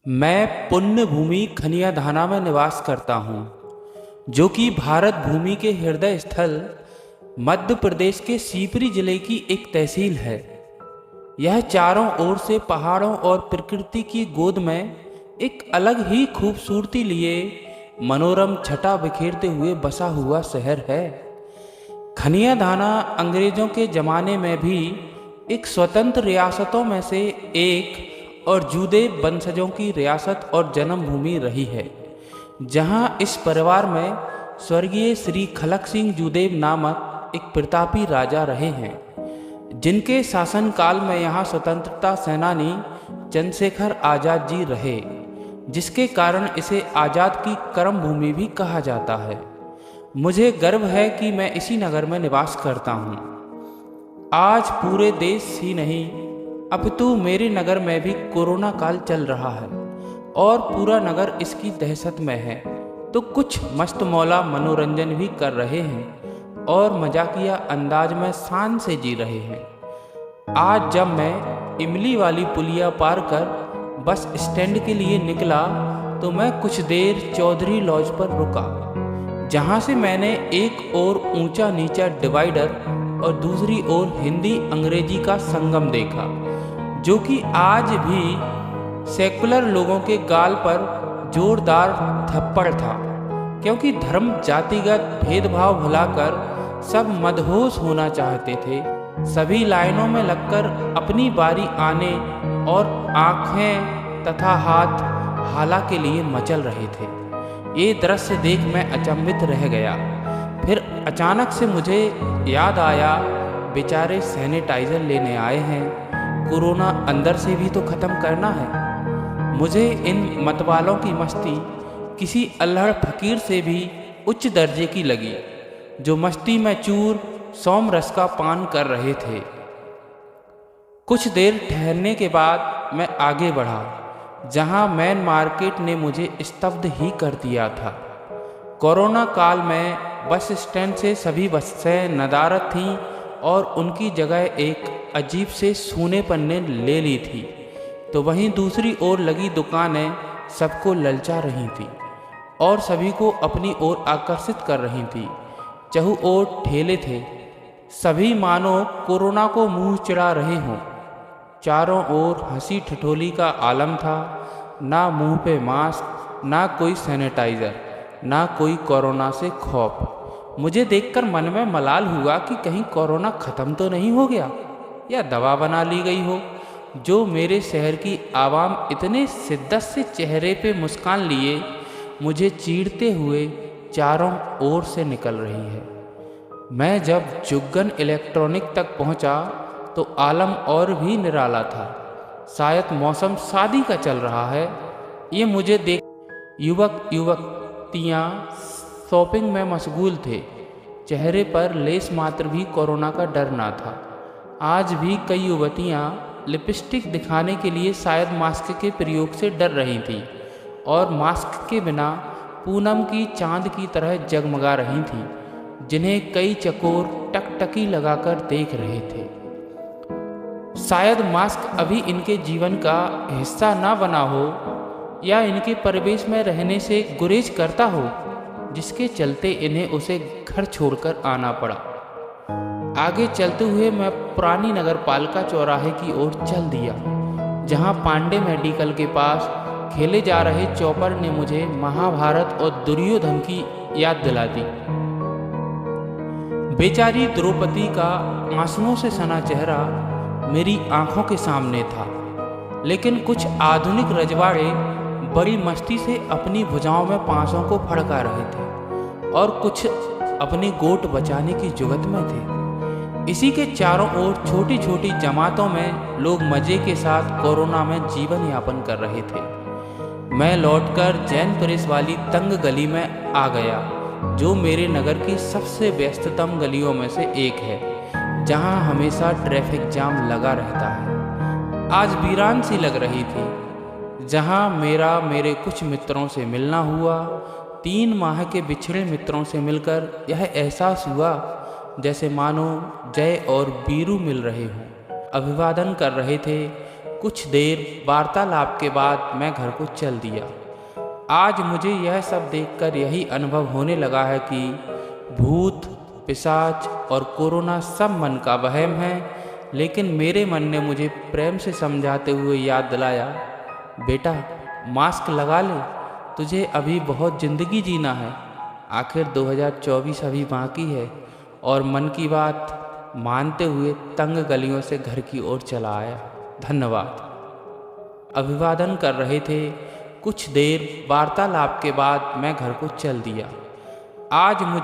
मैं पुण्य भूमि खनियाधाना में निवास करता हूँ, जो कि भारत भूमि के हृदय स्थल मध्य प्रदेश के शिवपुरी जिले की एक तहसील है। यह चारों ओर से पहाड़ों और प्रकृति की गोद में एक अलग ही खूबसूरती लिए मनोरम छटा बिखेरते हुए बसा हुआ शहर है। खनियाधाना अंग्रेजों के ज़माने में भी एक स्वतंत्र रियासतों में से एक और जूदेव वंशजों की रियासत और जन्मभूमि रही है, जहां इस परिवार में स्वर्गीय श्री खलक सिंह जूदेव नामक एक प्रतापी राजा रहे हैं, जिनके शासनकाल में यहाँ स्वतंत्रता सेनानी चंद्रशेखर आज़ाद जी रहे, जिसके कारण इसे आज़ाद की कर्म भूमि भी कहा जाता है। मुझे गर्व है कि मैं इसी नगर में निवास करता हूँ। आज पूरे देश ही नहीं अपितु मेरे नगर में भी कोरोना काल चल रहा है और पूरा नगर इसकी दहशत में है, तो कुछ मस्त मौला मनोरंजन भी कर रहे हैं और मजाकिया अंदाज में शान से जी रहे हैं। आज जब मैं इमली वाली पुलिया पार कर बस स्टैंड के लिए निकला तो मैं कुछ देर चौधरी लॉज पर रुका, जहाँ से मैंने एक ओर ऊंचा नीचा डिवाइडर और दूसरी ओर हिंदी अंग्रेजी का संगम देखा, जो कि आज भी सेकुलर लोगों के गाल पर जोरदार थप्पड़ था, क्योंकि धर्म जातिगत भेदभाव भुलाकर सब मदहोश होना चाहते थे। सभी लाइनों में लगकर अपनी बारी आने और आंखें तथा हाथ हाला के लिए मचल रहे थे। ये दृश्य देख मैं अचंभित रह गया। फिर अचानक से मुझे याद आया, बेचारे सैनिटाइज़र लेने आए हैं, कोरोना अंदर से भी तो ख़त्म करना है। मुझे इन मतवालों की मस्ती किसी अल्हड़ फकीर से भी उच्च दर्जे की लगी, जो मस्ती में चूर सोम रस का पान कर रहे थे। कुछ देर ठहरने के बाद मैं आगे बढ़ा, जहां मेन मार्केट ने मुझे स्तब्ध ही कर दिया था। कोरोना काल में बस स्टैंड से सभी बसें नदारद थीं और उनकी जगह एक अजीब से सूनेपन ने ले ली थी, तो वहीं दूसरी ओर लगी दुकानें सबको ललचा रही थीं और सभी को अपनी ओर आकर्षित कर रही थीं। चहु ओर ठेले थे, सभी मानो कोरोना को मुंह चिढ़ा रहे हों। चारों ओर हंसी ठिठोली का आलम था, ना मुंह पे मास्क, ना कोई सैनिटाइज़र, ना कोई कोरोना से खौफ। मुझे देखकर मन में मलाल हुआ कि कहीं कोरोना ख़त्म तो नहीं हो गया या दवा बना ली गई हो, जो मेरे शहर की आवाम इतने शिद्दत से चेहरे पे मुस्कान लिए मुझे चीरते हुए चारों ओर से निकल रही है। मैं जब जुग्गन इलेक्ट्रॉनिक तक पहुंचा तो आलम और भी निराला था। शायद मौसम शादी का चल रहा है, ये मुझे देख युवक युवतियाँ शॉपिंग में मशगूल थे। चेहरे पर लेस मात्र भी कोरोना का डर ना था। आज भी कई युवतियाँ लिपस्टिक दिखाने के लिए शायद मास्क के प्रयोग से डर रही थीं और मास्क के बिना पूनम की चांद की तरह जगमगा रही थीं, जिन्हें कई चकोर टकटकी लगाकर देख रहे थे। शायद मास्क अभी इनके जीवन का हिस्सा ना बना हो या इनके परिवेश में रहने से गुरेज करता हो, जिसके चलते इन्हें उसे घर छोड़कर आना पड़ा। आगे चलते हुए मैं पुरानी नगर पालिका चौराहे की ओर चल दिया, जहां पांडे मेडिकल के पास खेले जा रहे चौपर ने मुझे महाभारत और दुर्योधन की याद दिला दी। बेचारी द्रौपदी का आंसुओं से सना चेहरा मेरी आंखों के सामने था, लेकिन कुछ आधुनिक रजवाड़े बड़ी मस्ती से अपनी भुजाओं में पांसों को फड़का रहे थे और कुछ अपनी गोट बचाने की जुगत में थे। इसी के चारों ओर छोटी छोटी जमातों में लोग मजे के साथ कोरोना में जीवन यापन कर रहे थे। मैं लौटकर जैन प्रेस वाली तंग गली में आ गया, जो मेरे नगर की सबसे व्यस्ततम गलियों में से एक है, जहां हमेशा ट्रैफिक जाम लगा रहता है। आज वीरान सी लग रही थी, जहां मेरे कुछ मित्रों से मिलना हुआ। 3 माह के बिछड़े मित्रों से मिलकर यह एहसास हुआ जैसे मानो जय और बीरू मिल रहे हों। अभिवादन कर रहे थे, कुछ देर वार्तालाप के बाद मैं घर को चल दिया। आज मुझे यह सब देखकर यही अनुभव होने लगा है कि भूत, पिशाच और कोरोना सब मन का वहम है, लेकिन मेरे मन ने मुझे प्रेम से समझाते हुए याद दिलाया, बेटा मास्क लगा ले, तुझे अभी बहुत ज़िंदगी जीना है। आखिर 2024 अभी बाकी है। और मन की बात मानते हुए तंग गलियों से घर की ओर चला आया। धन्यवाद। अभिवादन कर रहे थे। कुछ देर वार्तालाप के बाद मैं घर को चल दिया। आज मुझे